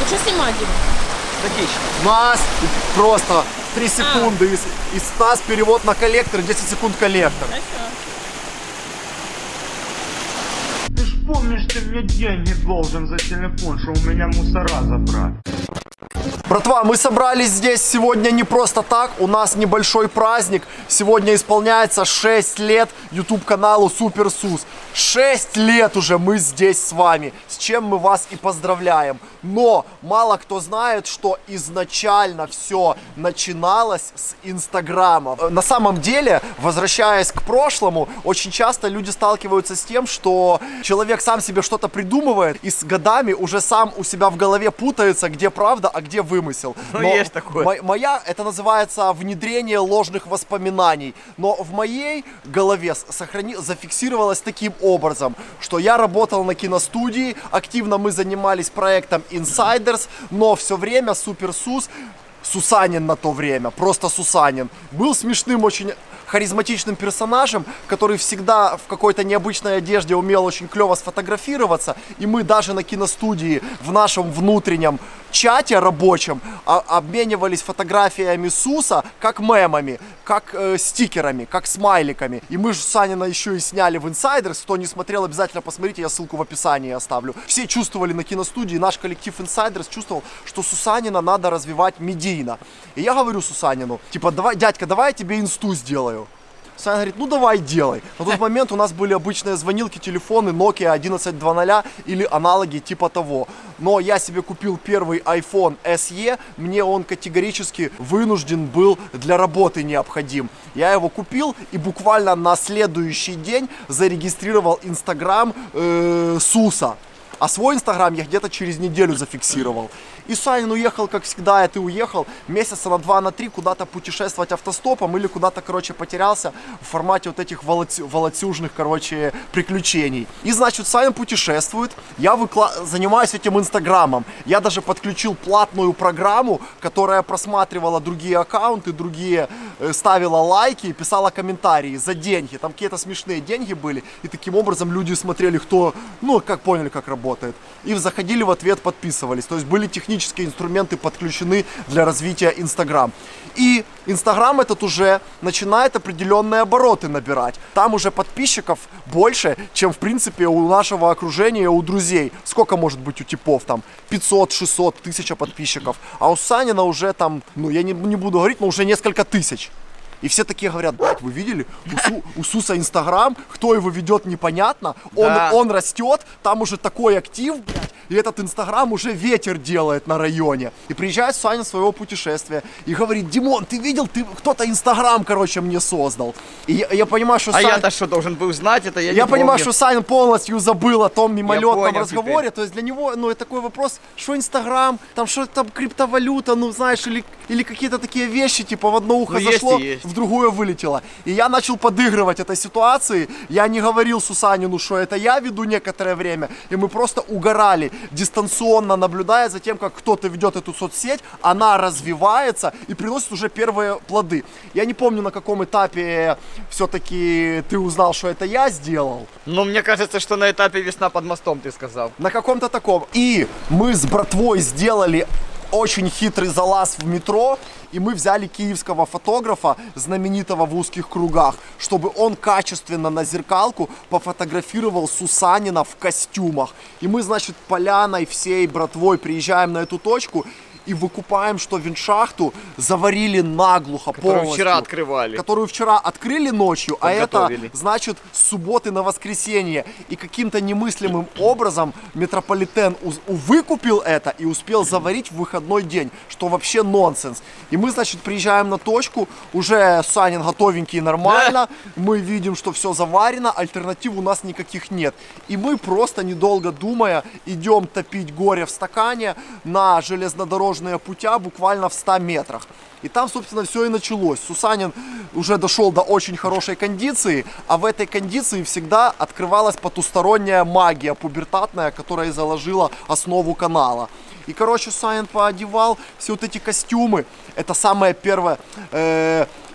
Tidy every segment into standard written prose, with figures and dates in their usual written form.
Ты что снимать, Дима? Статично. Нас просто 3 секунды из нас перевод на коллектор, 10 секунд коллектор. Хорошо. Ты ж помнишь, ты мне деньги должен за телефон, что у меня мусора забрали. Братва, мы собрались здесь сегодня не просто так, у нас небольшой праздник. Сегодня исполняется 6 лет YouTube каналу Супер Сус. 6 лет уже мы здесь с вами, с чем мы вас и поздравляем. Но мало кто знает, что изначально все начиналось с Инстаграма. На самом деле, возвращаясь к прошлому, очень часто люди сталкиваются с тем, что человек сам себе что-то придумывает и с годами уже сам у себя в голове путается, где правда, а где вымысел. Ну, есть такое. Это называется внедрение ложных воспоминаний. Но в моей голове зафиксировалось таким образом, что я работал на киностудии, активно мы занимались проектом Insiders, но все время Супер Сус, Сусанин на то время, просто Сусанин, был смешным, очень харизматичным персонажем, который всегда в какой-то необычной одежде умел очень клево сфотографироваться. И мы даже на киностудии в нашем внутреннем чате рабочем обменивались фотографиями Суса как мемами, как стикерами, как смайликами. И мы же Сусанина еще и сняли в Insiders. Кто не смотрел, обязательно посмотрите, я ссылку в описании оставлю. Все чувствовали на киностудии, наш коллектив Insiders чувствовал, что Сусанина надо развивать медийно. И я говорю Сусанину, типа, давай, дядька, давай я тебе инсту сделаю. Саня говорит, ну давай делай. На тот момент у нас были обычные звонилки, телефоны Nokia 1100 или аналоги типа того. Но я себе купил первый iPhone SE, мне он категорически вынужден был для работы необходим. Я его купил и буквально на следующий день зарегистрировал Инстаграм Суса. А свой Инстаграм я где-то через неделю зафиксировал. И Санин уехал, как всегда, ты уехал месяца на 2-3 куда-то путешествовать автостопом или куда-то, короче, потерялся в формате вот этих волоцюжных, короче, приключений. И, значит, Санин путешествует, я занимаюсь этим Инстаграмом. Я даже подключил платную программу, которая просматривала другие аккаунты, ставила лайки и писала комментарии за деньги. Там какие-то смешные деньги были, и таким образом люди смотрели, кто, как поняли, как работает. И заходили в ответ, подписывались. То есть были технические инструменты подключены для развития Инстаграм. И Инстаграм этот уже начинает определенные обороты набирать. Там уже подписчиков больше, чем в принципе у нашего окружения, у друзей. Сколько может быть у типов там? 500, 600, 1000 подписчиков. А у Санина уже там, я не буду говорить, но уже несколько тысяч. И все такие говорят, блядь, вы видели? У Суса Инстаграм, кто его ведет, непонятно. Он растет, там уже такой актив, блядь. И этот Инстаграм уже ветер делает на районе. И приезжает Саня своего путешествия и говорит, Димон, ты видел, кто-то Инстаграм, короче, мне создал. И я понимаю, что Саня... я-то что, должен был знать это? Я понимаю, что Саня полностью забыл о том мимолетном разговоре. Теперь. То есть для него, такой вопрос, что Инстаграм, там что там криптовалюта, знаешь, или какие-то такие вещи, типа в одно ухо зашло, в другое вылетело. И я начал подыгрывать этой ситуации. Я не говорил Сусанину, что это я веду некоторое время. И мы просто угорали, дистанционно наблюдая за тем, как кто-то ведет эту соцсеть, она развивается и приносит уже первые плоды. Я не помню, на каком этапе все-таки ты узнал, что это я сделал. Мне кажется, что на этапе весна под мостом, ты сказал. На каком-то таком. И мы с братвой сделали очень хитрый залаз в метро, и мы взяли киевского фотографа, знаменитого в узких кругах, чтобы он качественно на зеркалку пофотографировал Сусанина в костюмах. И мы, значит, поляной всей братвой приезжаем на эту точку и выкупаем, что виншахту заварили наглухо полностью. Вчера открывали. Которую вчера открыли ночью, а это, значит, с субботы на воскресенье. И каким-то немыслимым образом метрополитен выкупил это и успел заварить в выходной день, что вообще нонсенс. И мы, значит, приезжаем на точку, уже Санин готовенький нормально, мы видим, что все заварено, альтернатив у нас никаких нет. И мы просто, недолго думая, идем топить горе в стакане на железнодорожном путя буквально в 100 метрах. И там, собственно, все и началось. Сусанин уже дошел до очень хорошей кондиции, а в этой кондиции всегда открывалась потусторонняя магия пубертатная, которая и заложила основу канала. И, короче, Сусанин поодевал все вот эти костюмы. Это самое первое.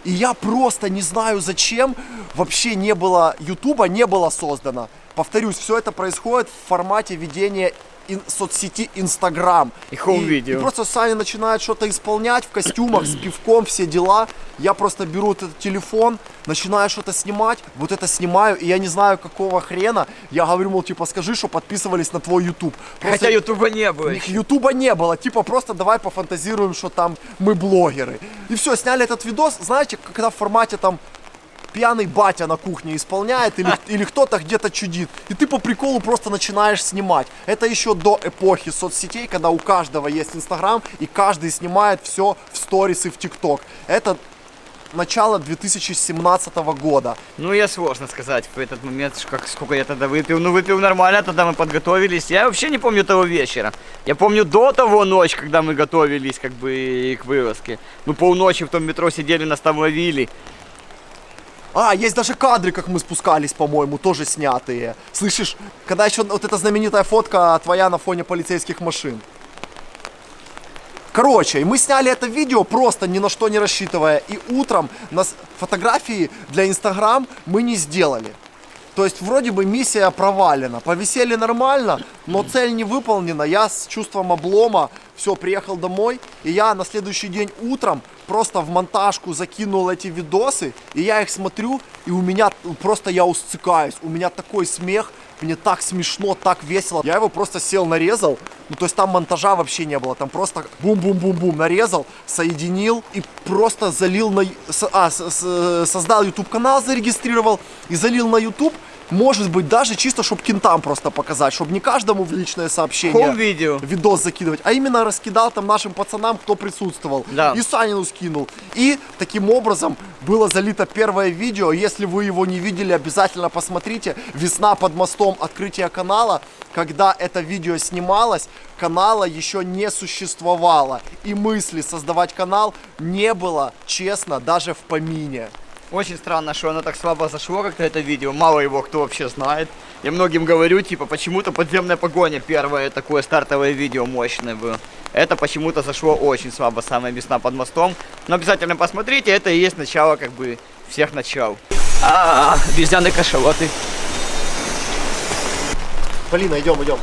И я просто не знаю, зачем вообще Ютуба не было создано. Повторюсь, все это происходит в формате ведения соцсети Инстаграм. И хоум-видео. И просто Саня начинает что-то исполнять в костюмах, с пивком, все дела. Я просто беру этот телефон, начинаю что-то снимать, вот это снимаю, и я не знаю, какого хрена. Я говорю, мол, типа, скажи, что подписывались на твой YouTube. Просто Хотя ютуба не было. Ютуба не было, типа, просто давай пофантазируем, что там мы блогеры. И все, сняли этот видос, знаете, когда в формате там пьяный батя на кухне исполняет или кто-то где-то чудит. И ты по приколу просто начинаешь снимать. Это еще до эпохи соцсетей, когда у каждого есть Инстаграм, и каждый снимает все в сторис и в ТикТок. Это начало 2017 года. Ну, я сложно сказать в этот момент, сколько я тогда выпил. Ну, выпил нормально, тогда мы подготовились. Я вообще не помню того вечера. Я помню до того ночь, когда мы готовились как бы к вылазке. Мы полночи в том метро сидели, нас там ловили. А, есть даже кадры, как мы спускались, по-моему, тоже снятые. Слышишь, когда еще вот эта знаменитая фотка твоя на фоне полицейских машин. Короче, и мы сняли это видео просто ни на что не рассчитывая. И утром нас фотографии для Инстаграм мы не сделали. То есть вроде бы миссия провалена. Повисели нормально, но цель не выполнена. Я с чувством облома все, приехал домой. И я на следующий день утром просто в монтажку закинул эти видосы. И я их смотрю, и у меня просто я усцикаюсь. У меня такой смех. Мне так смешно, так весело. Я его просто сел, нарезал. Ну, то есть там монтажа вообще не было. Там просто бум-бум-бум-бум нарезал, соединил и просто залил на... создал YouTube-канал, зарегистрировал и залил на YouTube. Может быть, даже чисто, чтобы кентам просто показать, чтобы не каждому в личное сообщение Хоум-видео. видос закидывать, а именно раскидал там нашим пацанам, кто присутствовал. Да. И Санину скинул. И таким образом было залито первое видео. Если вы его не видели, обязательно посмотрите. «Весна под мостом», открытие канала. Когда это видео снималось, канала еще не существовало. И мысли создавать канал не было, честно, даже в помине. Очень странно, что оно так слабо зашло, как-то это видео. Мало его кто вообще знает. Я многим говорю, типа, почему-то «Подземная погоня» первое такое стартовое видео мощное было. Это почему-то зашло очень слабо, самая «Весна под мостом». Но обязательно посмотрите, это и есть начало, как бы, всех начал. Обезьяны кашалоты. Полина, идем.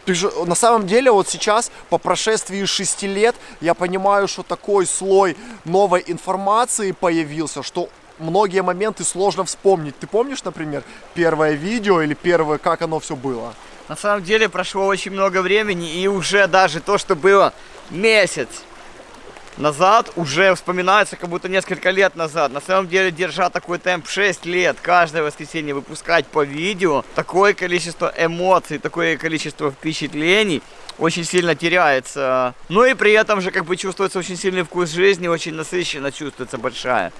Ты же, на самом деле, вот сейчас, по прошествии 6 лет, я понимаю, что такой слой новой информации появился, что многие моменты сложно вспомнить. Ты помнишь, например, первое видео или первое, как оно все было? На самом деле прошло очень много времени, и уже даже то, что было месяц назад, уже вспоминается, как будто несколько лет назад. На самом деле, держа такой темп 6 лет, каждое воскресенье выпускать по видео, такое количество эмоций, такое количество впечатлений очень сильно теряется. Ну и при этом же как бы чувствуется очень сильный вкус жизни, очень насыщенно чувствуется большая.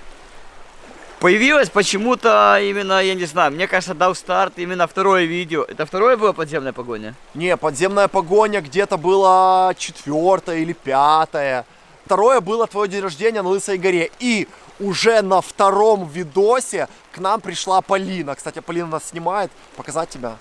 Появилось почему-то именно, я не знаю, мне кажется, дал старт именно второе видео. Это второе было «Подземная погоня»? Не, «Подземная погоня» где-то было 4-е или 5-е. Второе было твое день рождения на Лысой горе. И уже на втором видосе к нам пришла Полина. Кстати, Полина нас снимает. Показать тебя?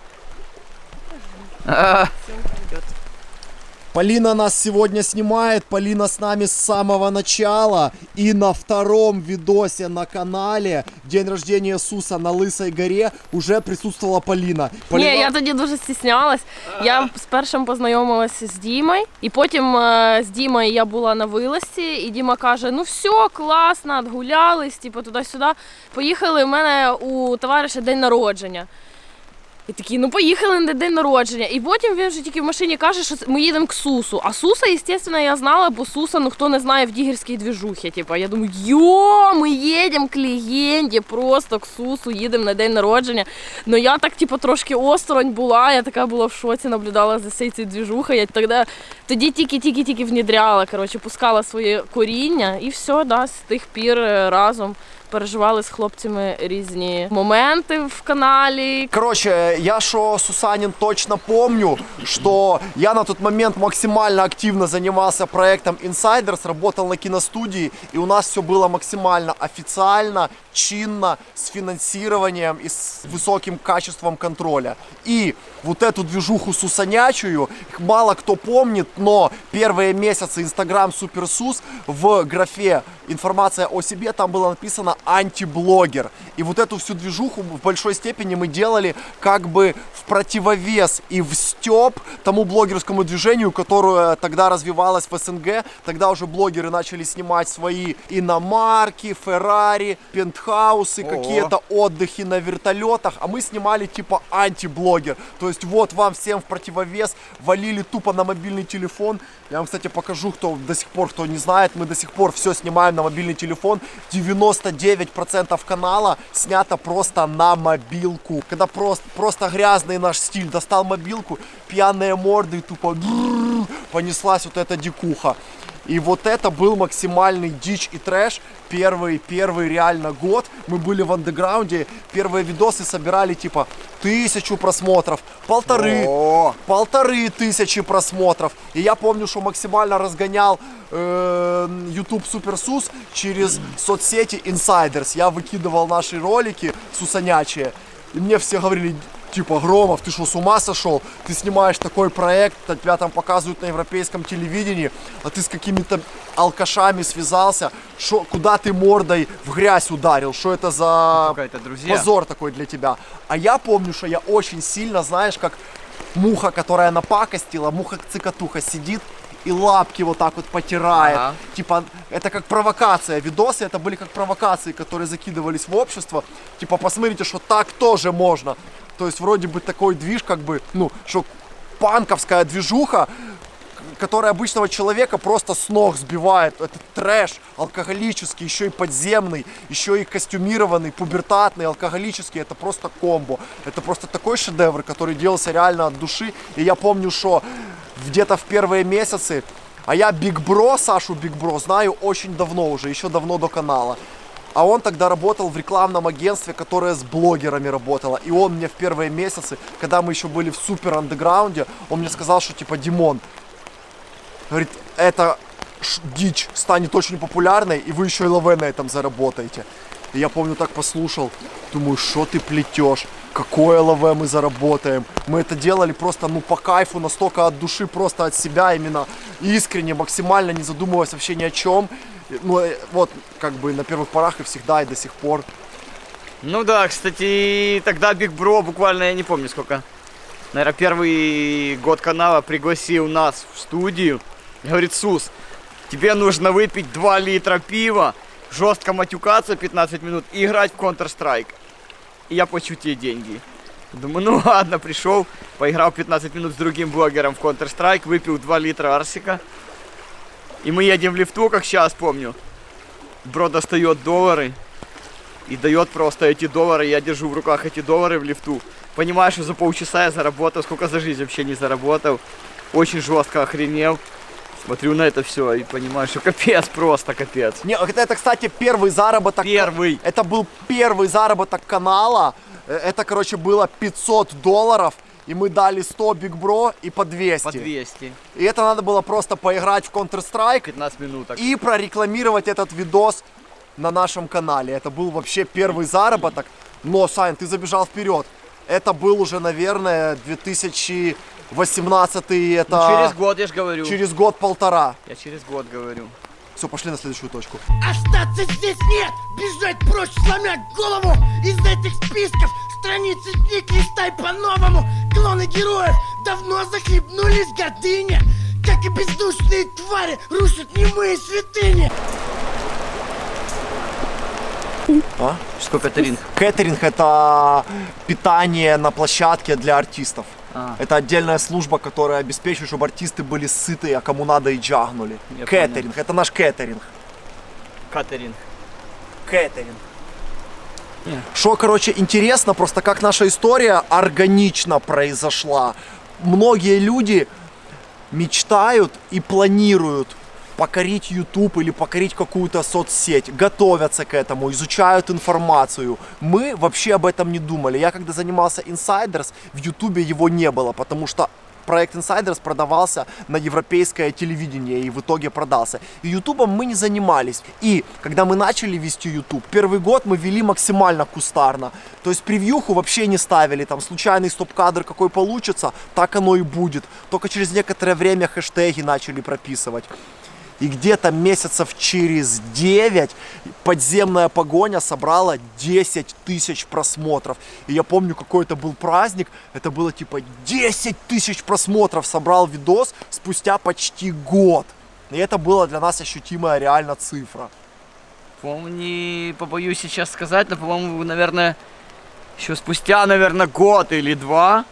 Полина нас сегодня снимает. Полина с нами с самого начала. И на втором видосе на канале день рождения Иисуса на Лысой горе уже присутствовала Полина. Ні, я тоді дуже стіснялась. Я спершу познайомилася з Дімою, і потім з Дімою я була на вилазці, і Діма каже: ну все, класно, відгулялись, типу туди-сюди. Поїхали, у мене у товариша день народження. І такі, ну поїхали на день народження. І потім він вже тільки в машині каже, що ми їдемо к Сусу. А Суса, звісно, я знала, бо Суса, ну хто не знає, в дігерській двіжухі. Типу, я думаю, ми їдемо к легенді, просто к Сусу, їдемо на день народження. Ну я так, типу, трошки осторонь була, я така була в шоці, наблюдала за цією двіжухою. Я тоді тільки внедряла, коротше, пускала своє коріння і все, да, з тих пір разом переживали з хлопцями різні моменти в каналі. Короче, я что, Сусанин, точно помню, что я на тот момент максимально активно занимался проектом Insiders, работал на киностудии, и у нас все было максимально официально, чинно, с финансированием и с высоким качеством контроля. И вот эту движуху сусанячую мало кто помнит, но первые месяцы Instagram Суперсус в графе информация о себе там было написано антиблогер. И вот эту всю движуху в большой степени мы делали как бы в противовес и в стёб тому блогерскому движению, которое тогда развивалось в СНГ. Тогда уже блогеры начали снимать свои иномарки, Феррари, пентхаусы, какие-то отдыхи на вертолетах, а мы снимали типа антиблогер. То есть вот вам всем в противовес валили тупо на мобильный телефон. Я вам, кстати, покажу, кто до сих пор, кто не знает, мы до сих пор все снимаем на мобильный телефон. 99% канала снято просто на мобилку. Когда просто грязный наш стиль, достал мобилку, пьяные морды, тупо понеслась вот эта дикуха. И вот это был максимальный дичь и трэш. Первый реально год. Мы были в андеграунде. Первые видосы собирали типа 1000 просмотров, 1500 просмотров. И я помню, что максимально разгонял YouTube Суперсус через соцсети Insiders. Я выкидывал наши ролики сусанячие. И мне все говорили, типа, Громов, ты что, с ума сошел? Ты снимаешь такой проект, тебя там показывают на европейском телевидении, а ты с какими-то алкашами связался. Куда ты мордой в грязь ударил? Что это за позор такой для тебя? А я помню, что я очень сильно, знаешь, как муха, которая напакостила, муха-цикатуха сидит и лапки вот так вот потирает. Ага. Типа, это как провокация. Видосы это были как провокации, которые закидывались в общество. Типа, посмотрите, что так тоже можно. То есть, вроде бы такой движ, как бы, что панковская движуха, которая обычного человека просто с ног сбивает. Это трэш алкоголический, еще и подземный, еще и костюмированный, пубертатный, алкоголический. Это просто комбо. Это просто такой шедевр, который делался реально от души. И я помню, что где-то в первые месяцы, а я Сашу Биг Бро знаю очень давно уже, еще давно до канала. А он тогда работал в рекламном агентстве, которое с блогерами работало. И он мне в первые месяцы, когда мы еще были в супер андеграунде, он мне сказал, что типа, Димон, говорит, эта дичь станет очень популярной, и вы еще и ЛВ на этом заработаете. И я помню, так послушал, думаю, что ты плетешь, какое ЛВ мы заработаем. Мы это делали просто, по кайфу, настолько от души, просто от себя, именно искренне, максимально, не задумываясь вообще ни о чем. Вот, как бы на первых порах и всегда, и до сих пор. Ну да, кстати, тогда Биг Бро, буквально, я не помню сколько, наверное, первый год канала пригласил нас в студию. Говорит, Сус, тебе нужно выпить 2 литра пива, жестко матюкаться 15 минут и играть в Counter-Strike. И я плачу тебе деньги. Думаю, ну ладно, пришел, поиграл 15 минут с другим блогером в Counter-Strike, выпил 2 литра арсика. И мы едем в лифту, как сейчас помню. Бро достает доллары и дает просто эти доллары. Я держу в руках эти доллары в лифту. Понимаю, что за полчаса я заработал, сколько за жизнь вообще не заработал. Очень жестко охренел. Смотрю на это все и понимаю, что капец, просто капец. Не, это, кстати, первый заработок. Первый. Это был первый заработок канала. Это, короче, было $500. И мы дали 100 Биг Бро и по 200. По 200. И это надо было просто поиграть в Counter-Strike. 15 минуток. И прорекламировать этот видос на нашем канале. Это был вообще первый заработок. Но, Сань, ты забежал вперед. Это был уже, наверное, 2018. Это... Ну, через год, я же говорю. Через год-полтора. Я через год говорю. Все, пошли на следующую точку. Остаться здесь нет! Бежать прочь, сломя голову! Из этих списков страницы книг листай по-новому! Клоны героев давно захлебнулись в гордыне! Как и бездушные твари рушат немые святыни! А? Что кэтеринг? Кэтеринг — это питание на площадке для артистов. А. Это отдельная служба, которая обеспечивает, чтобы артисты были сыты, а кому надо и джагнули. Я Кэтеринг, это наш кэтеринг. Кэтеринг. Кэтеринг. Что, короче, интересно, просто как наша история органично произошла. Многие люди мечтают и планируют покорить YouTube или покорить какую-то соцсеть, готовятся к этому, изучают информацию. Мы вообще об этом не думали. Я когда занимался Insiders, в YouTube его не было, потому что проект Insiders продавался на европейское телевидение и в итоге продался. И ютубом мы не занимались. И когда мы начали вести ютуб, первый год мы вели максимально кустарно. То есть превьюху вообще не ставили, там случайный стоп-кадр какой получится, так оно и будет. Только через некоторое время хэштеги начали прописывать. И где-то месяцев через 9 подземная погоня собрала 10 тысяч просмотров. И я помню, какой это был праздник. Это было типа 10 тысяч просмотров собрал видос спустя почти год. И это было для нас ощутимая реально цифра. По-моему, не побоюсь сейчас сказать, но, по-моему, наверное, еще спустя, наверное, год или два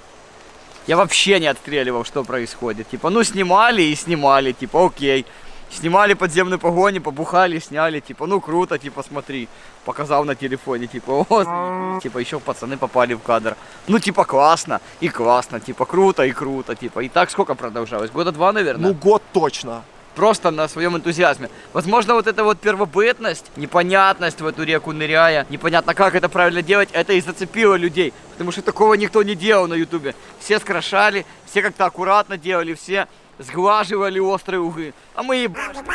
я вообще не отстреливал, что происходит. Типа, ну, снимали и снимали, типа, окей. Снимали подземную погоню, побухали, сняли, типа, ну круто, типа, смотри, показал на телефоне, типа, о, типа, еще пацаны попали в кадр. Ну, типа, классно, типа, круто, типа. И так сколько продолжалось? Года 2, наверное? Ну, год точно. Просто на своем энтузиазме. Возможно, вот эта вот первобытность, непонятность в эту реку ныряя, непонятно, как это правильно делать, это и зацепило людей. Потому что такого никто не делал на ютубе. Все скрашали, все как-то аккуратно делали, все сглаживали острые углы. А мы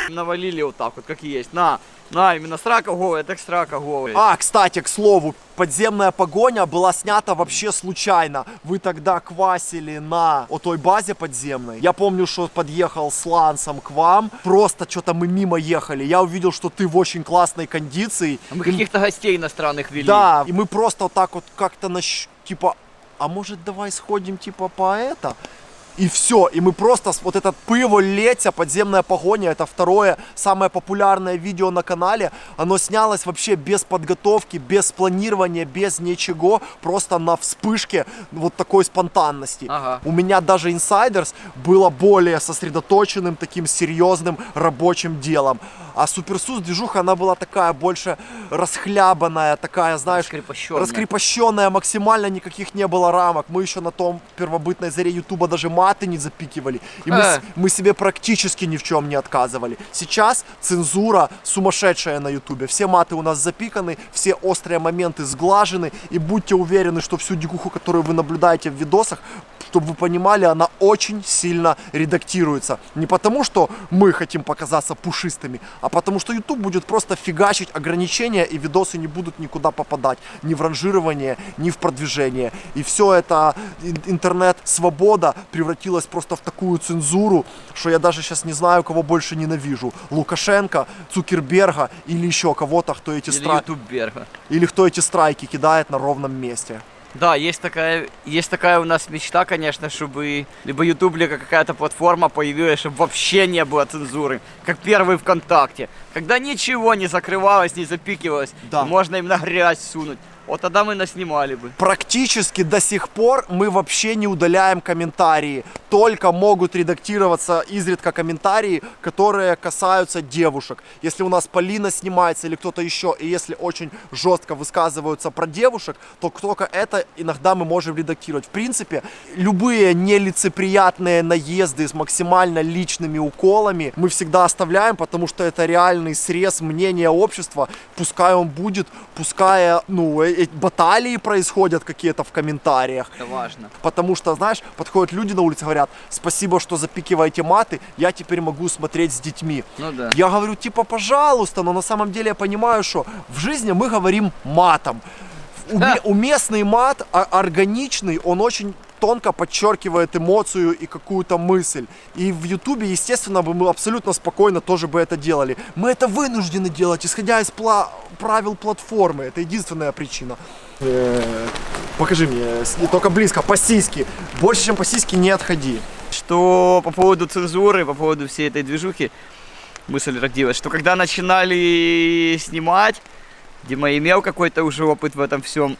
навалили вот так вот, как и есть. На, именно срака голая, так срака голая. А, кстати, к слову, подземная погоня была снята вообще случайно. Вы тогда квасили на той базе подземной. Я помню, что подъехал с Лансом к вам. Просто что-то мы мимо ехали. Я увидел, что ты в очень классной кондиции. Мы каких-то гостей иностранных вели. Да, и мы просто вот так вот как-то типа, а может давай сходим типа по это? И все, и мы просто, вот этот пиво Летя, подземная погоня, это второе самое популярное видео на канале. Оно снялось вообще без подготовки, без планирования, без ничего, просто на вспышке вот такой спонтанности. Ага. У меня даже Insiders было более сосредоточенным, таким серьезным рабочим делом. А Суперсус движуха, она была такая больше расхлябанная, такая, знаешь, раскрепощенная максимально, никаких не было рамок. Мы еще на том первобытной заре Ютуба даже маты не запикивали. И мы себе практически ни в чем не отказывали. Сейчас цензура сумасшедшая на Ютубе. Все маты у нас запиканы, все острые моменты сглажены. И будьте уверены, что всю дикуху, которую вы наблюдаете в видосах, чтобы вы понимали, она очень сильно редактируется. Не потому, что мы хотим показаться пушистыми, а потому, что YouTube будет просто фигачить ограничения, и видосы не будут никуда попадать. Ни в ранжирование, ни в продвижение. И все это интернет-свобода превратилась просто в такую цензуру, что я даже сейчас не знаю, кого больше ненавижу. Лукашенко, Цукерберга или еще кого-то, кто эти или кто эти страйки кидает на ровном месте. Да, есть такая у нас мечта, конечно, чтобы либо YouTube, либо какая-то платформа появилась, чтобы вообще не было цензуры, как первый ВКонтакте, когда ничего не закрывалось, не запикивалось, да. Можно им на грязь сунуть. Вот тогда мы наснимали бы. Практически до сих пор мы вообще не удаляем комментарии. Только могут редактироваться изредка комментарии, которые касаются девушек. Если у нас Полина снимается или кто-то еще, и если очень жестко высказываются про девушек, то только это иногда мы можем редактировать. В принципе, любые нелицеприятные наезды с максимально личными уколами мы всегда оставляем, потому что это реальный срез мнения общества. Пускай он будет, пускай, баталии происходят какие-то в комментариях. Это важно. Потому что, знаешь, подходят люди на улице, говорят, спасибо, что запикиваете маты, я теперь могу смотреть с детьми. Ну да. Я говорю, типа, пожалуйста, но на самом деле я понимаю, что в жизни мы говорим матом. Уместный мат, органичный, он очень тонко подчеркивает эмоцию и какую-то мысль. И в Ютубе, естественно, мы абсолютно спокойно тоже бы это делали. Мы это вынуждены делать, исходя из правил платформы. Это единственная причина. Покажи мне, только близко, по-сиськи. Больше, чем по-сиськи, не отходи. Что по поводу цензуры, по поводу всей этой движухи, мысль родилась, что когда начинали снимать, Дима имел какой-то уже опыт в этом всем.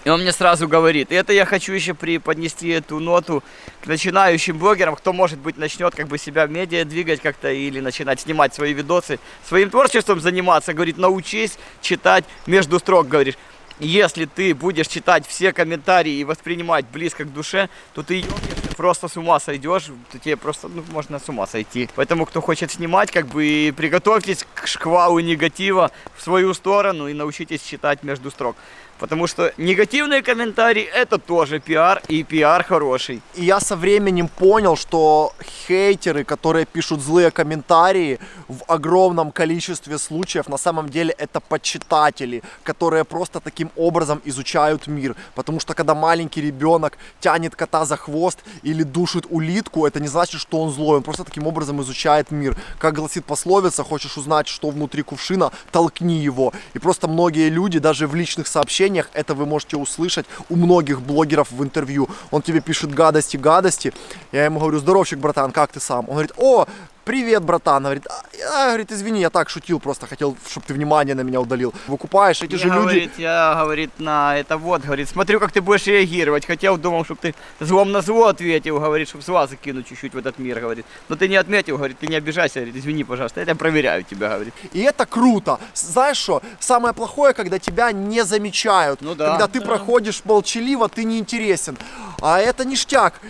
И он мне сразу говорит, и это я хочу еще преподнести эту ноту к начинающим блогерам, кто, может быть, начнет как бы себя в медиа двигать как-то или начинать снимать свои видосы, своим творчеством заниматься. Говорит, научись читать между строк, говоришь. Если ты будешь читать все комментарии и воспринимать близко к душе, то ты просто с ума сойдешь, то тебе просто можно с ума сойти. Поэтому, кто хочет снимать, как бы приготовьтесь к шквалу негатива в свою сторону и научитесь читать между строк. Потому что негативные комментарии это тоже пиар, и пиар хороший. И я со временем понял, что хейтеры, которые пишут злые комментарии, в огромном количестве случаев на самом деле это почитатели, которые просто таким образом изучают мир. Потому что когда маленький ребенок тянет кота за хвост или душит улитку, это не значит, что он злой, он просто таким образом изучает мир. Как гласит пословица, хочешь узнать, что внутри кувшина, толкни его. И просто многие люди, даже в личных сообщениях, это вы можете услышать у многих блогеров в интервью. Он тебе пишет гадости. Я ему говорю: здоровчик, братан, как ты сам? Он говорит: о, привет, братан. Говорит: говорит, извини, я так шутил, просто хотел, чтобы ты внимание на меня удалил. Выкупаешь, эти же люди... Я, говорит, на это вот, говорит, смотрю, как ты будешь реагировать. Хотел, думал, чтобы ты злом на зло ответил, говорит, чтобы зла закинуть чуть-чуть в этот мир, говорит. Но ты не отметил, говорит, ты не обижайся, говорит, извини, пожалуйста, я проверяю тебя, говорит. И это круто. Знаешь что, самое плохое, когда тебя не замечают. Ну да. Когда ты проходишь молчаливо, ты не интересен. А это ништяк.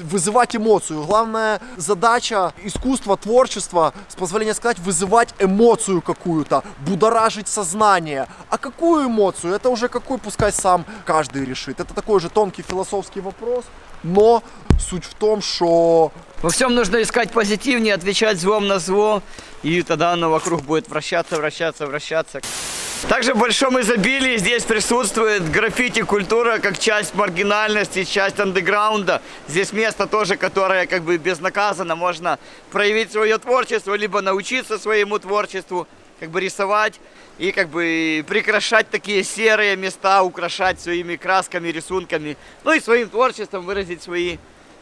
Вызывать эмоцию. Главная задача искусства, творчества, с позволения сказать, вызывать эмоцию какую-то, будоражить сознание. А какую эмоцию? Это уже какой, пускай сам каждый решит. Это такой же тонкий философский вопрос, но суть в том, что... Во всем нужно искать позитивнее, отвечать злом на зло, и тогда оно вокруг будет вращаться. Также в большом изобилии здесь присутствует граффити-культура как часть маргинальности, часть андеграунда. Здесь место тоже, которое как бы безнаказанно можно проявить свое творчество, либо научиться своему творчеству, как бы рисовать и как бы прикрашать такие серые места, украшать своими красками, рисунками, ну и своим творчеством выразить свои,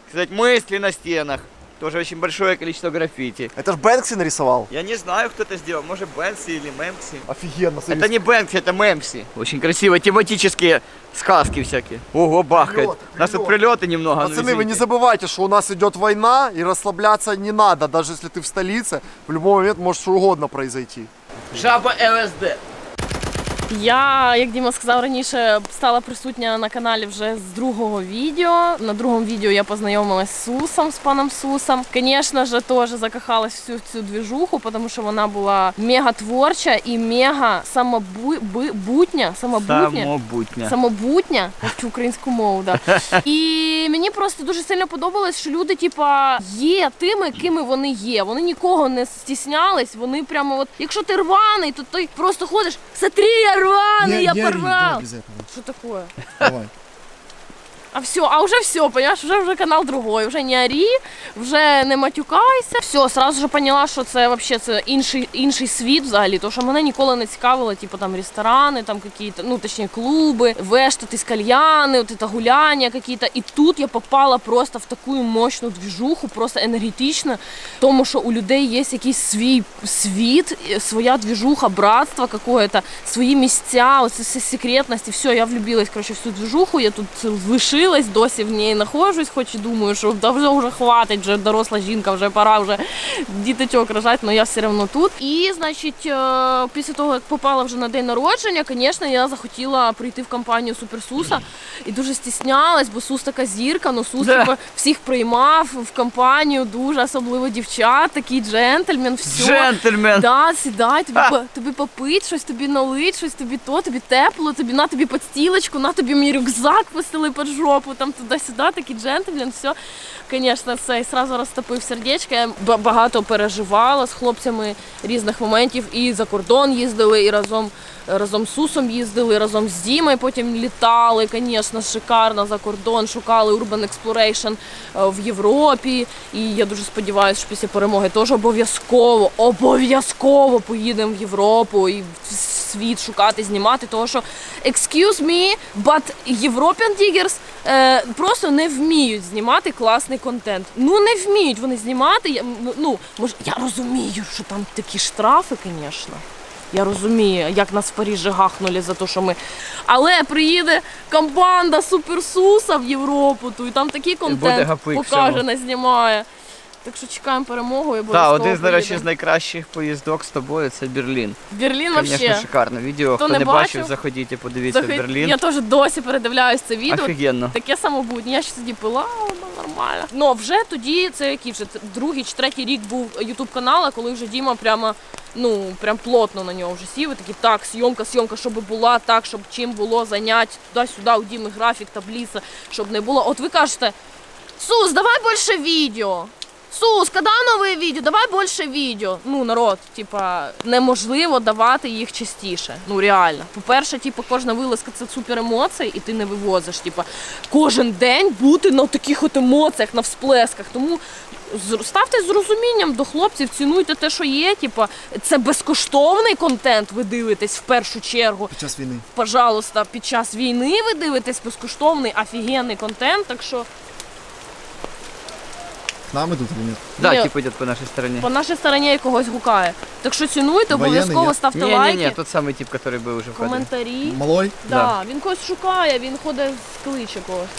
сказать, мысли на стенах. Тоже очень большое количество граффити. Это ж Бэнкси нарисовал. Я не знаю, кто это сделал. Может, Бэнкси или Мэмси. Офигенно. Это не Бэнкси, это Мэмси. Очень красиво. Тематические сказки всякие. Ого, бахает. У нас тут прилеты немного. Пацаны, вы не забывайте, что у нас идет война, и расслабляться не надо. Даже если ты в столице, в любой момент может что угодно произойти. Жаба ЛСД. Я, як Діма сказав раніше, стала присутня на каналі вже з другого відео. На другому відео я познайомилась з Сусом, з паном Сусом. Звісно ж, теж закохалась в всю цю движуху, тому що вона була мега творча і мега самобутня. Самобутня, вчу українську мову, да. І мені просто дуже сильно подобалось, що люди, типа, є тими, кими вони є. Вони нікого не стіснялись, вони прямо от, якщо ти рваний, то ти просто ходиш: смотри, я рваный, я порвал. Что такое? Давай. А уже все, понимаешь, уже канал другой, вже не орі, вже не матюкайся. Все, сразу же поняла, що це вообще це інший світ взагалі, тому що мене ніколи не цікавило, типу там ресторани, там какие-то, ну точніше клуби, вештатись, кальяни, вот это гуляння какие-то. І тут я попала просто в таку мощну движуху, просто енергетично, тому що у людей є якийсь свій світ, своя движуха, братство какое-то, свої місця, оце все секретності. Все, я влюбилась, короче, в цю движуху, я тут лишилась, досі в ній знаходжусь, хоч і думаю, що вже хватить, вже доросла жінка, вже пора вже діточок рожати, але я все одно тут. І, значить, після того, як попала вже на день народження, звісно, я захотіла прийти в компанію Супер Суса і дуже стіснялась, бо Сус така зірка, ну Сус типу, всіх приймав в компанію, дуже, особливо дівчат, такий джентльмен, все. Джентльмен! Да, сідай, тобі попить, щось тобі налить, щось тобі тобі тепло, на тобі підстілочку, на тобі мій рюкзак постели під жопу, там туди-сюди, такий джентльмен, все. Звісно, це і одразу розтопив сердечко. Я багато переживала з хлопцями різних моментів. І за кордон їздили, і разом з Сусом їздили, разом з Дімою потім літали, звісно, шикарно за кордон, шукали Urban Exploration в Європі. І я дуже сподіваюся, що після перемоги теж обов'язково поїдемо в Європу і в світ шукати, знімати, тому що excuse me, but European diggers просто не вміють знімати класний контент. Ну, не вміють вони знімати. Я розумію, що там такі штрафи, звісно. Я розумію, як нас в Парижі гахнули за те, що ми... Але приїде команда Супер Суса в Європу, і там такий контент покаже, не знімає. Так що чекаємо перемогу і Так, обов'язково один з, до речі, з поїдемо. найкращих поїздок з тобою це Берлін. Берлін Звісно, вообще. шикарне відео. Хто Хто не не бачив, бачив, заходіть і подивіться Берлін. Я теж досі передивляюсь це відео. Офігенно. Таке самобутнє. Я ще тоді пила, воно нормально. Ну вже тоді, це який вже другий чи третій рік був ютуб канал, коли вже Діма прямо, прям плотно на нього вже сів. І такі, так, зйомка, щоб була так, щоб чим було зайняти, туди-сюди, у Діми графік, таблиця, щоб не було. От ви кажете, Сус, давай більше відео. Сус, коли нове відео? Давай більше відео. Народ, неможливо давати їх частіше. Реально. По-перше, кожна вилазка – це супер емоції, і ти не вивозиш. Кожен день бути на таких от емоціях, на всплесках. Тому ставтесь з розумінням до хлопців, цінуйте те, що є. Це безкоштовний контент, ви дивитесь в першу чергу. Під час війни. Пожалуйста, під час війни ви дивитесь безкоштовний, офігенний контент, так що... К нам идут или нет? Да, Ні. тип идет по нашей стороне. По нашій стороні когось гукає. Так що цінуйте, Воєнний, обов'язково ні? ставте Не, лайки, тот самый тип, который был уже в кадре. коментарі. Малой? Да, він когось шукає, він ходить з кличе когось.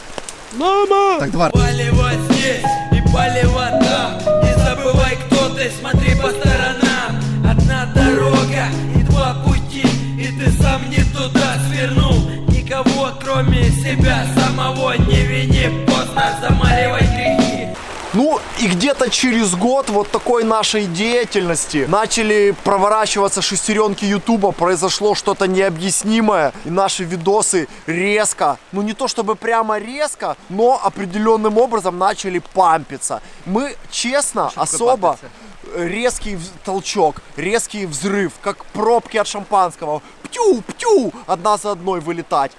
Так, давай. Поливать здесь и поливать там. Не забывай, кто ты, смотри по сторонам. Одна дорога и два пути, и ты сам не туда свернул. Никого, кроме себя самого, не вини, поздно замаливай грехи. Ну и где-то через год вот такой нашей деятельности начали проворачиваться шестеренки Ютуба, произошло что-то необъяснимое, и наши видосы резко, не то чтобы прямо резко, но определенным образом начали пампиться. Мы, честно, особо... пампится. Резкий толчок, резкий взрыв, как пробки от шампанского. Птю-птю, одна за одной вылетать.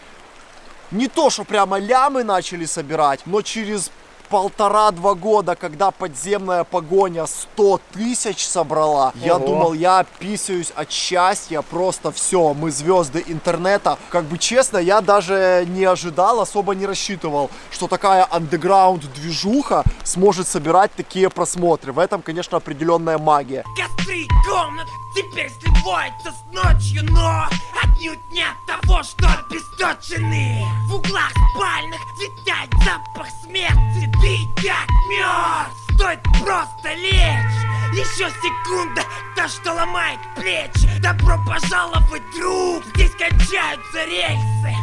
Не то, что прямо лямы начали собирать, но через 1,5-2 года, когда подземная погоня 100 тысяч собрала, я Ого. думал, я писаюсь от счастья, просто все, мы звезды интернета. Как бы честно, я даже не ожидал, особо не рассчитывал, что такая андеграунд-движуха сможет собирать такие просмотры. В этом, конечно, определенная магия. Костры комнат теперь сливаются с ночью, но отнюдь не от того, что обесточены. В углах спальных витает запах смерти, ты как мертв. Стоит просто лечь, еще секунда, то, что ломает плечи. Добро пожаловать, друг, здесь кончаются рельсы.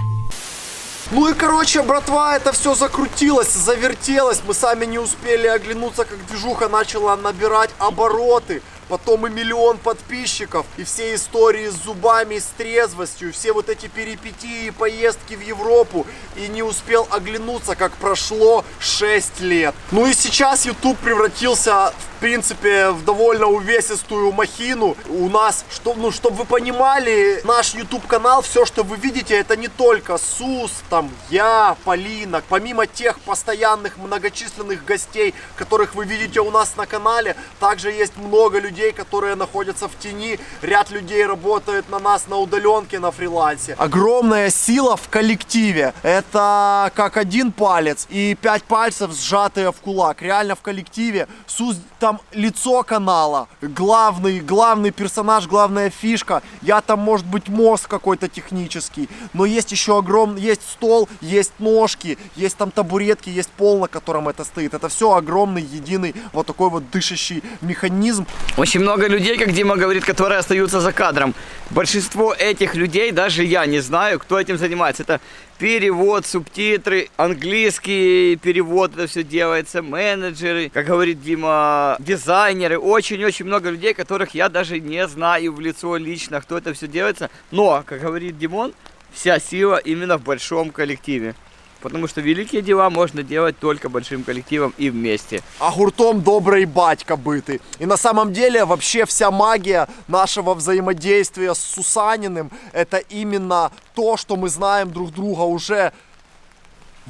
Ну и короче, братва, это все закрутилось, завертелось. Мы сами не успели оглянуться, как движуха начала набирать обороты. Потом и 1 миллион подписчиков, и все истории с зубами, с трезвостью, и все вот эти перипетии и поездки в Европу. И не успел оглянуться, как прошло 6 лет. Ну и сейчас YouTube превратился, в принципе, в довольно увесистую махину. У нас, чтобы вы понимали, наш YouTube канал, все, что вы видите, это не только Сус, я, Полина. Помимо тех постоянных многочисленных гостей, которых вы видите у нас на канале, также есть много людей, которые находятся в тени. Ряд людей работает на нас на удаленке, на фрилансе. Огромная сила в коллективе. Это как один палец и 5 пальцев, сжатые в кулак. Реально в коллективе. Сус там лицо канала. Главный персонаж, главная фишка. Я там, может быть, мозг какой-то технический. Но есть еще есть стол, есть ножки, есть там табуретки, есть пол, на котором это стоит. Это все огромный, единый, вот такой вот дышащий механизм. Очень много людей, как Дима говорит, которые остаются за кадром. Большинство этих людей, даже я не знаю, кто этим занимается. Это перевод, субтитры, английский перевод, это все делается, менеджеры, как говорит Дима, дизайнеры. Очень-очень много людей, которых я даже не знаю в лицо лично, кто это все делается. Но, как говорит Димон, вся сила именно в большом коллективе. Потому что великие дела можно делать только большим коллективом и вместе. А гуртом добрый батька бытый. И на самом деле вообще вся магия нашего взаимодействия с Сусаниным — это именно то, что мы знаем друг друга уже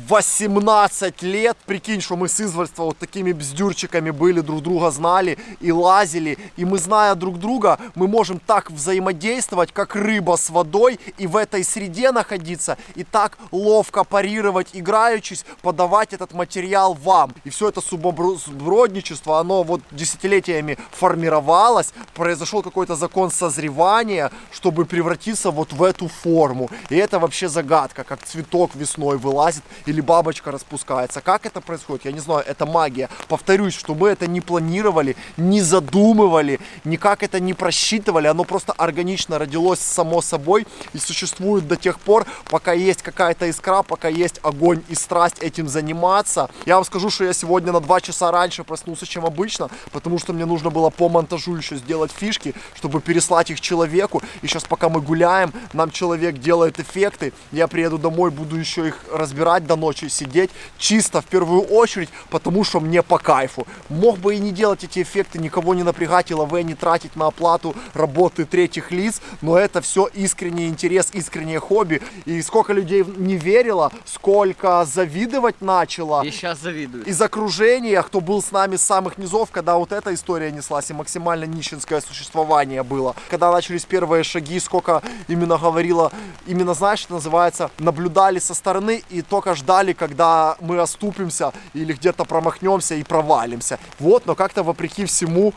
18 лет. Прикинь, что мы с извольства вот такими бздюрчиками были, друг друга знали и лазили. И мы, зная друг друга, мы можем так взаимодействовать, как рыба с водой, и в этой среде находиться, и так ловко парировать, играючись, подавать этот материал вам. И все это субородничество, оно вот десятилетиями формировалось, произошел какой-то закон созревания, чтобы превратиться вот в эту форму. И это вообще загадка, как цветок весной вылазит или бабочка распускается. Как это происходит? Я не знаю, это магия. Повторюсь, что мы это не планировали, не задумывали, никак это не просчитывали, оно просто органично родилось само собой и существует до тех пор, пока есть какая-то искра, пока есть огонь и страсть этим заниматься. Я вам скажу, что я сегодня на 2 часа раньше проснулся, чем обычно, потому что мне нужно было по монтажу еще сделать фишки, чтобы переслать их человеку. И сейчас, пока мы гуляем, нам человек делает эффекты, я приеду домой, буду еще их разбирать до ночи, сидеть, чисто в первую очередь, потому что мне по кайфу. Мог бы и не делать эти эффекты, никого не напрягать и ЛВ не тратить на оплату работы третьих лиц, но это все искренний интерес, искреннее хобби. И сколько людей не верило, сколько завидовать начало. И сейчас завидую. Из окружения, кто был с нами с самых низов, когда вот эта история неслась и максимально нищенское существование было. Когда начались первые шаги, сколько именно говорило, именно, знаешь, что называется, наблюдали со стороны и только ждали, когда мы оступимся или где-то промахнемся и провалимся. Вот, но как-то вопреки всему,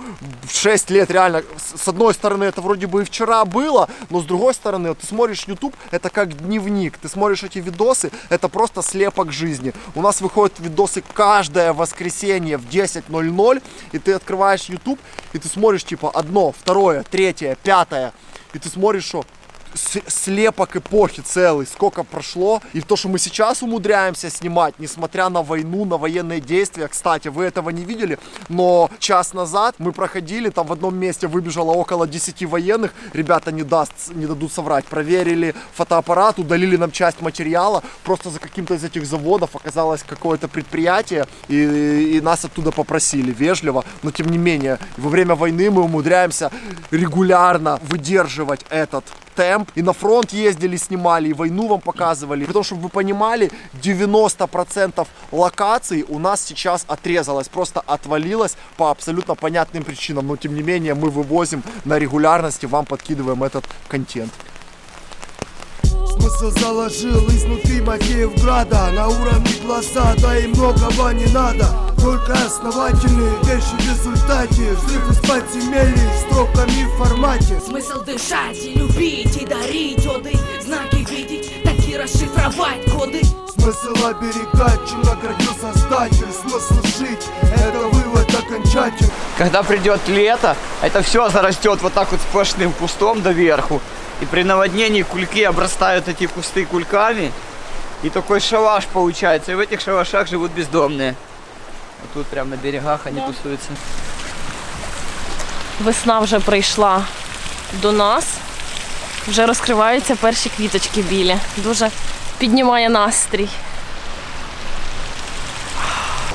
6 лет реально, с одной стороны, это вроде бы и вчера было, но с другой стороны, вот ты смотришь YouTube, это как дневник, ты смотришь эти видосы, это просто слепок жизни. У нас выходят видосы каждое воскресенье в 10:00, и ты открываешь YouTube, и ты смотришь типа 1, 2, 3, 5, и ты смотришь, что слепок эпохи целый, сколько прошло. И то, что мы сейчас умудряемся снимать, несмотря на войну, на военные действия. Кстати, вы этого не видели, но час назад мы проходили, там в одном месте выбежало около 10 военных. Ребята не дадут соврать. Проверили фотоаппарат, удалили нам часть материала. Просто за каким-то из этих заводов оказалось какое-то предприятие, и нас оттуда попросили вежливо. Но тем не менее, во время войны мы умудряемся регулярно выдерживать этот темп. И на фронт ездили, снимали, и войну вам показывали. Потому что, чтобы вы понимали, 90% локаций у нас сейчас отрезалось, просто отвалилось по абсолютно понятным причинам. Но тем не менее мы вывозим на регулярности, вам подкидываем этот контент. Смысл заложил изнутри Макеевграда. На уровне глаза, да и многого не надо. Только основательные вещи в результате. Взрыв из подземелий строками в формате. Смысл дышать и любить, и дарить оды. Знаки видеть, так и расшифровать коды. Смысл оберегать, чем наградил создатель. Смысл жить, это вывод окончательный. Когда придет лето, это все зарастет вот так вот сплошным кустом доверху. И при наводнении кульки обрастают эти кусты кульками. И такой шалаш получается. И в этих шалашах живут бездомные. Вот тут прямо на берегах они тусуются. Весна вже прийшла до нас. Вже розкриваються перші квіточки білі. Дуже піднімає настрій.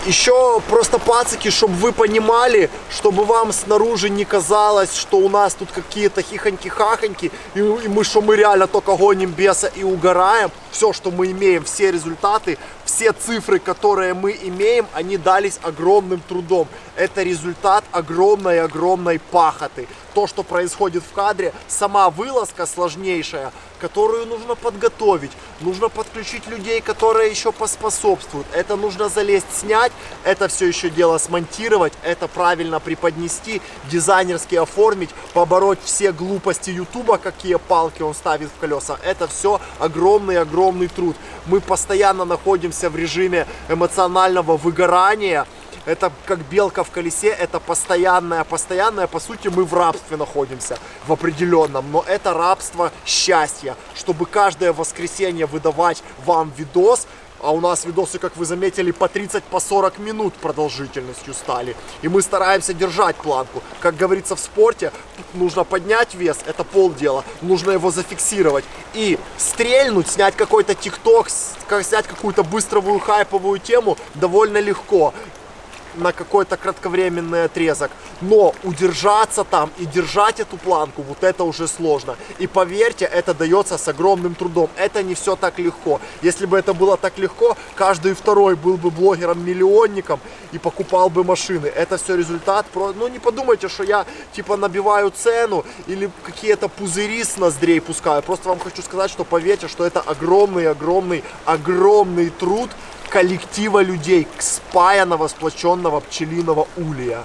Еще просто пацики, чтобы вы понимали, чтобы вам снаружи не казалось, что у нас тут какие-то хихоньки-хахоньки, и мы реально только гоним беса и угораем. Все, что мы имеем, все результаты, все цифры, которые мы имеем, они дались огромным трудом. Это результат огромной пахоты. То, что происходит в кадре, сама вылазка сложнейшая, которую нужно подготовить, нужно подключить людей, которые еще поспособствуют. Это нужно залезть, снять, это все еще дело смонтировать, это правильно преподнести, дизайнерски оформить, побороть все глупости Ютуба, какие палки он ставит в колеса. Это все огромный труд. Мы постоянно находимся в режиме эмоционального выгорания. Это как белка в колесе, это постоянное. По сути, мы в рабстве находимся, в определенном. Но это рабство счастья. Чтобы каждое воскресенье выдавать вам видос, а у нас видосы, как вы заметили, по 30-40 минут продолжительностью стали. И мы стараемся держать планку. Как говорится в спорте, нужно поднять вес, это полдела. Нужно его зафиксировать. И стрельнуть, снять какой-то тикток, снять какую-то быструю хайповую тему довольно легко. На какой-то кратковременный отрезок. Но удержаться там и держать эту планку, вот это уже сложно. И поверьте, это дается с огромным трудом. Это не все так легко. Если бы это было так легко, каждый второй был бы блогером-миллионником и покупал бы машины. Это все результат. Ну не подумайте, что я типа набиваю цену или какие-то пузыри с ноздрей пускаю. Просто вам хочу сказать, что поверьте, что это огромный труд коллектива людей, спаянного, сплоченного пчелиного улья.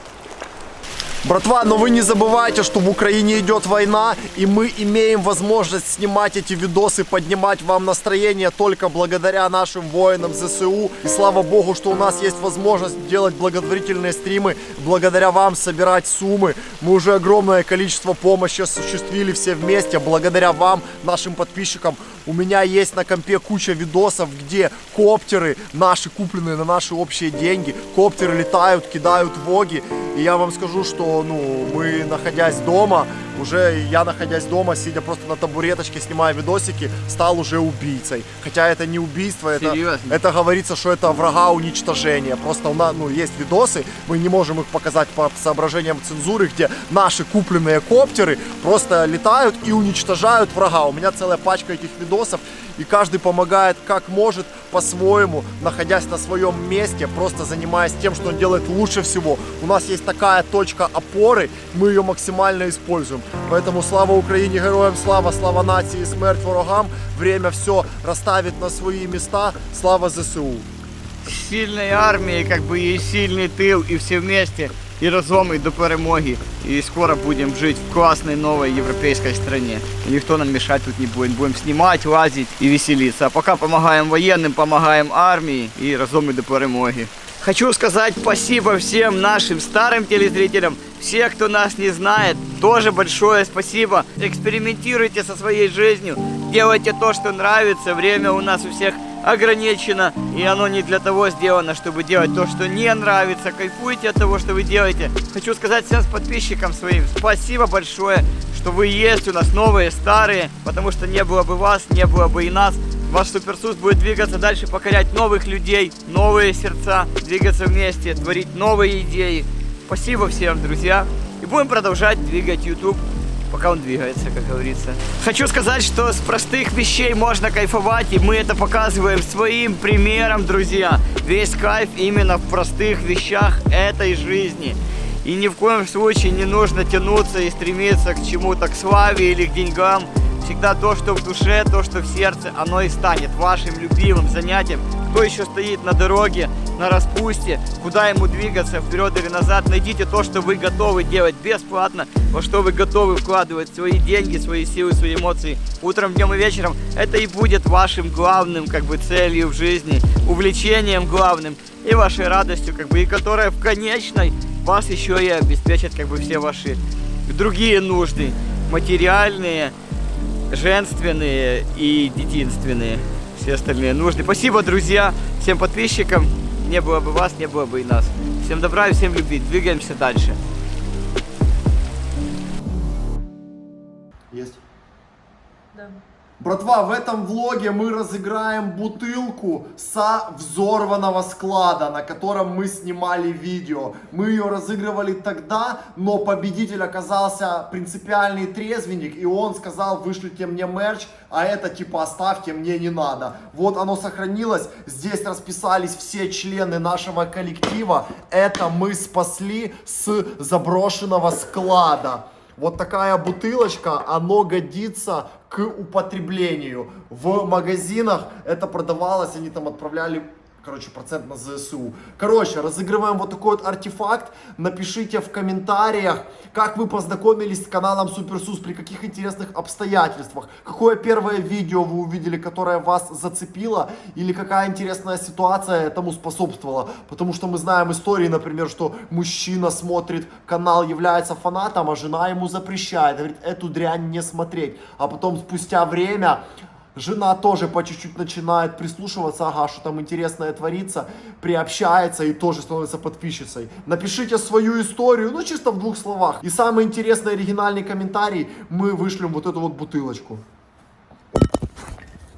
Братва, но вы не забывайте, что в Украине идет война, и мы имеем возможность снимать эти видосы, поднимать вам настроение только благодаря нашим воинам ЗСУ. И слава богу, что у нас есть возможность делать благотворительные стримы, благодаря вам собирать суммы. Мы уже огромное количество помощи осуществили все вместе, благодаря вам, нашим подписчикам. У меня есть на компе куча видосов, где коптеры наши, купленные на наши общие деньги, коптеры летают, кидают воги. И я вам скажу, что мы, находясь дома, я, находясь дома, сидя просто на табуреточке, снимая видосики, стал уже убийцей. Хотя это не убийство, это говорится, что это врага уничтожения. Просто у нас, есть видосы, мы не можем их показать по соображениям цензуры, где наши купленные коптеры просто летают и уничтожают врага. У меня целая пачка этих видосов, и каждый помогает как может по-своему, находясь на своем месте, просто занимаясь тем, что он делает лучше всего. У нас есть такая точка опоры, мы ее максимально используем. Поэтому слава Украине, героям слава, слава нации, смерть ворогам. Время все расставит на свои места. Слава ЗСУ. Сильной армии, и сильный тыл, и все вместе, и разом, и до перемоги. И скоро будем жить в классной новой европейской стране. И никто нам мешать тут не будет. Будем снимать, лазить и веселиться. А пока помогаем военным, помогаем армии, и разом, и до перемоги. Хочу сказать спасибо всем нашим старым телезрителям, всех, кто нас не знает, тоже большое спасибо. Экспериментируйте со своей жизнью, делайте то, что нравится. Время у нас у всех ограничено, и оно не для того сделано, чтобы делать то, что не нравится. Кайфуйте от того, что вы делаете. Хочу сказать всем подписчикам своим спасибо большое, что вы есть у нас, новые, старые, потому что не было бы вас, не было бы и нас. Ваш Суперсус будет двигаться дальше, покорять новых людей, новые сердца, двигаться вместе, творить новые идеи. Спасибо всем, друзья. И будем продолжать двигать YouTube, пока он двигается, как говорится. Хочу сказать, что с простых вещей можно кайфовать, и мы это показываем своим примером, друзья. Весь кайф именно в простых вещах этой жизни. И ни в коем случае не нужно тянуться и стремиться к чему-то, к славе или к деньгам. Всегда то, что в душе, то, что в сердце, оно и станет вашим любимым занятием. Кто еще стоит на дороге, на распусте, куда ему двигаться, вперед или назад, найдите то, что вы готовы делать бесплатно, во что вы готовы вкладывать свои деньги, свои силы, свои эмоции утром, днем и вечером. Это и будет вашим главным, целью в жизни, увлечением главным и вашей радостью, и которая в конечной вас еще и обеспечит, все ваши другие нужды, материальные, женственные и детинственные, все остальные нужды. Спасибо, друзья, всем подписчикам. Не было бы вас, не было бы и нас. Всем добра и всем любви. Двигаемся дальше. Есть? Да. Братва, в этом влоге мы разыграем бутылку со взорванного склада, на котором мы снимали видео. Мы ее разыгрывали тогда, но победитель оказался принципиальный трезвенник, и он сказал: вышлите мне мерч, а это оставьте, мне не надо. Вот оно сохранилось, здесь расписались все члены нашего коллектива. Это мы спасли с заброшенного склада. Вот такая бутылочка, оно годится к употреблению. В магазинах это продавалось, они там отправляли, процент на ЗСУ. Разыгрываем вот такой вот артефакт. Напишите в комментариях, как вы познакомились с каналом Суперсус, при каких интересных обстоятельствах. Какое первое видео вы увидели, которое вас зацепило, или какая интересная ситуация этому способствовала. Потому что мы знаем истории, например, что мужчина смотрит канал, является фанатом, а жена ему запрещает, говорит, эту дрянь не смотреть. А потом спустя время жена тоже по чуть-чуть начинает прислушиваться, что там интересное творится, приобщается и тоже становится подписчицей. Напишите свою историю, чисто в 2 словах. И самый интересный оригинальный комментарий, мы вышлем вот эту вот бутылочку.